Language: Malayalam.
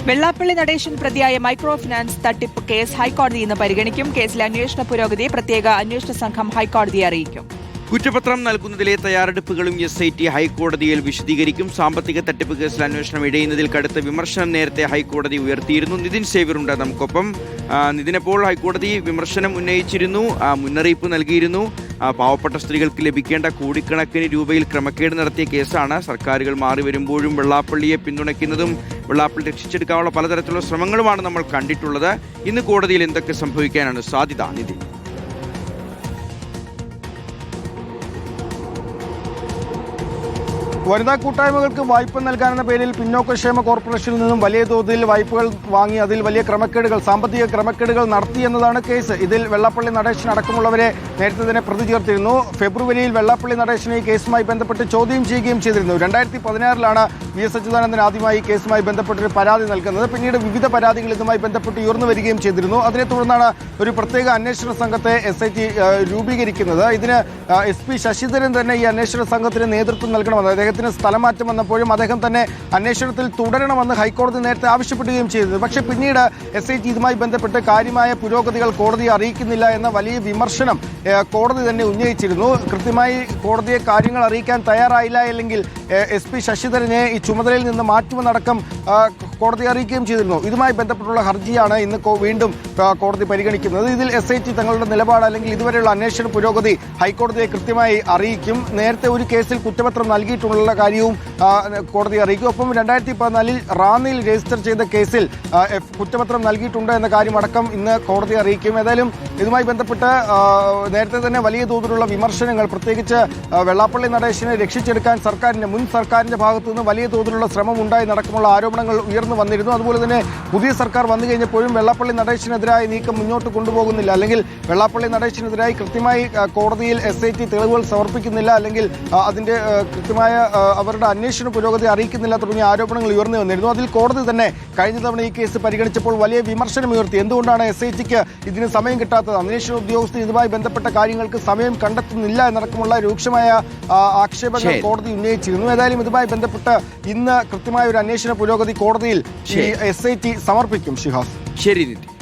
വെള്ളാപ്പള്ളി നടേശൻ പ്രതിയായ മൈക്രോ ഫിനാൻസ് തട്ടിപ്പ് കേസ് ഹൈക്കോടതി ഇന്ന് പരിഗണിക്കും. കേസിലെ അന്വേഷണ പുരോഗതി പ്രത്യേക അന്വേഷണ സംഘം ഹൈക്കോടതിയെ അറിയിക്കും. കുറ്റപത്രം നൽകുന്നതിലെ തയ്യാറെടുപ്പുകളും SIT ഹൈക്കോടതിയിൽ വിശദീകരിക്കും. സാമ്പത്തിക തട്ടിപ്പ് കേസിൽ അന്വേഷണം ഇഴയുന്നതിൽ കടുത്ത വിമർശനം നേരത്തെ ഹൈക്കോടതി ഉയർത്തിയിരുന്നു. നിതിൻ സേവ്യറുണ്ട് നമുക്കൊപ്പം. നിതിനെപ്പോൾ ഹൈക്കോടതി വിമർശനം ഉന്നയിച്ചിരുന്നു, മുന്നറിയിപ്പ് നൽകിയിരുന്നു. പാവപ്പെട്ട സ്ത്രീകൾക്ക് ലഭിക്കേണ്ട കോടിക്കണക്കിന് രൂപയിൽ ക്രമക്കേട് നടത്തിയ കേസാണ്. സർക്കാരുകൾ മാറി വരുമ്പോഴും വെള്ളാപ്പള്ളിയെ പിന്തുണയ്ക്കുന്നതും വെള്ളാപ്പള്ളി രക്ഷിച്ചെടുക്കാനുള്ള പലതരത്തിലുള്ള ശ്രമങ്ങളുമാണ് നമ്മൾ കണ്ടിട്ടുള്ളത്. ഇന്ന് കോടതിയിൽ എന്തൊക്കെ സംഭവിക്കാനാണ് സാധ്യത, നിതിൻ? വനിതാ കൂട്ടായ്മകൾക്ക് വായ്പ നൽകാനെന്ന പേരിൽ പിന്നോക്കക്ഷേമ കോർപ്പറേഷനിൽ നിന്നും വലിയ തോതിൽ വായ്പകൾ വാങ്ങി അതിൽ വലിയ സാമ്പത്തിക ക്രമക്കേടുകൾ നടത്തി എന്നതാണ് കേസ്. ഇതിൽ വെള്ളാപ്പള്ളി നടേശൻ അടക്കമുള്ളവരെ നേരത്തെ തന്നെ പ്രതി ചേർത്തിരുന്നു. ഫെബ്രുവരിയിൽ വെള്ളാപ്പള്ളി നടേശനെ ഈ കേസുമായി ബന്ധപ്പെട്ട് ചോദ്യം ചെയ്യുകയും ചെയ്തിരുന്നു. 2016 VS അച്യുതാനന്ദൻ ആദ്യമായി കേസുമായി ബന്ധപ്പെട്ടൊരു പരാതി നൽകുന്നത്. പിന്നീട് വിവിധ പരാതികൾ ഇതുമായി ബന്ധപ്പെട്ട് ഉയർന്നു വരികയും ചെയ്തിരുന്നു. അതിനെ തുടർന്നാണ് ഒരു പ്രത്യേക അന്വേഷണ സംഘത്തെ SIT രൂപീകരിക്കുന്നത്. ഇതിന് SP ശശിധരൻ തന്നെ ഈ അന്വേഷണ സംഘത്തിന് നേതൃത്വം നൽകണമെന്ന്, അദ്ദേഹത്തിന് സ്ഥലമാറ്റം വന്നപ്പോഴും അദ്ദേഹം തന്നെ അന്വേഷണത്തിൽ തുടരണമെന്ന് ഹൈക്കോടതി നേരത്തെ ആവശ്യപ്പെടുകയും ചെയ്തിരുന്നു. പക്ഷേ പിന്നീട് SIT ഇതുമായി ബന്ധപ്പെട്ട് കാര്യമായ പുരോഗതികൾ കോടതിയെ അറിയിക്കുന്നില്ല എന്ന വലിയ വിമർശനം കോടതി തന്നെ ഉന്നയിച്ചിരുന്നു. കൃത്യമായി കോടതിയെ കാര്യങ്ങൾ അറിയിക്കാൻ തയ്യാറായില്ല, അല്ലെങ്കിൽ SP ശശിധരനെ ഈ ചുമതലയിൽ നിന്ന് മാറ്റുമെന്നടക്കം കോടതി അറിയിക്കുകയും ചെയ്തിരുന്നു. ഇതുമായി ബന്ധപ്പെട്ടുള്ള ഹർജിയാണ് ഇന്ന് വീണ്ടും കോടതി പരിഗണിക്കുന്നത്. ഇതിൽ SIT തങ്ങളുടെ നിലപാട് അല്ലെങ്കിൽ ഇതുവരെയുള്ള അന്വേഷണ പുരോഗതി ഹൈക്കോടതിയെ കൃത്യമായി അറിയിക്കും. നേരത്തെ ഒരു കേസിൽ കുറ്റപത്രം നൽകിയിട്ടുള്ള കാര്യവും കോടതി അറിയിക്കും. ഒപ്പം 2014 റാന്നിയിൽ രജിസ്റ്റർ ചെയ്ത കേസിൽ കുറ്റപത്രം നൽകിയിട്ടുണ്ട് എന്ന കാര്യമടക്കം ഇന്ന് കോടതി അറിയിക്കും. ഏതായാലും ഇതുമായി ബന്ധപ്പെട്ട് നേരത്തെ തന്നെ വലിയ തോതിലുള്ള വിമർശനങ്ങൾ, പ്രത്യേകിച്ച് വെള്ളാപ്പള്ളി നടേശനെ രക്ഷിച്ചെടുക്കാൻ മുൻ സർക്കാരിന്റെ ഭാഗത്തു നിന്ന് വലിയ തോതിലുള്ള ശ്രമം ഉണ്ടായി നടക്കുമുള്ള ആരോപണങ്ങൾ ഉയർന്നു വന്നിരുന്നു. അതുപോലെ തന്നെ പുതിയ സർക്കാർ വന്നു കഴിഞ്ഞപ്പോഴും വെള്ളാപ്പള്ളി നടേശനെതിരായ നീക്കം മുന്നോട്ട് കൊണ്ടുപോകുന്നില്ല, അല്ലെങ്കിൽ വെള്ളാപ്പള്ളി നടേശനെതിരായി കൃത്യമായി കോടതിയിൽ SIT തെളിവുകൾ സമർപ്പിക്കുന്നില്ല, അല്ലെങ്കിൽ അതിന്റെ കൃത്യമായ അവരുടെ അന്വേഷണ പുരോഗതി അറിയിക്കുന്നില്ല തുടങ്ങിയ ആരോപണങ്ങൾ ഉയർന്നു വന്നിരുന്നു. അതിൽ കോടതി തന്നെ കഴിഞ്ഞ തവണ ഈ കേസ് പരിഗണിച്ചപ്പോൾ വലിയ വിമർശനം ഉയർത്തി. എന്തുകൊണ്ടാണ് SITക്ക് ഇതിന് സമയം കിട്ടാത്തത്, അന്വേഷണ ഉദ്യോഗസ്ഥർ ഇതുമായി ബന്ധപ്പെട്ട കാര്യങ്ങൾക്ക് സമയം കണ്ടെത്തുന്നില്ല എന്നടക്കമുള്ള രൂക്ഷമായ ആക്ഷേപങ്ങൾ കോടതി ഉന്നയിച്ചിരുന്നു. ഏതായാലും ഇതുമായി ബന്ധപ്പെട്ട് ഇന്ന് കൃത്യമായ ഒരു അന്വേഷണ പുരോഗതി കോടതിയിൽ SIT സമർപ്പിക്കും. ഷിഹാസ്, ശരി നിതിൻ.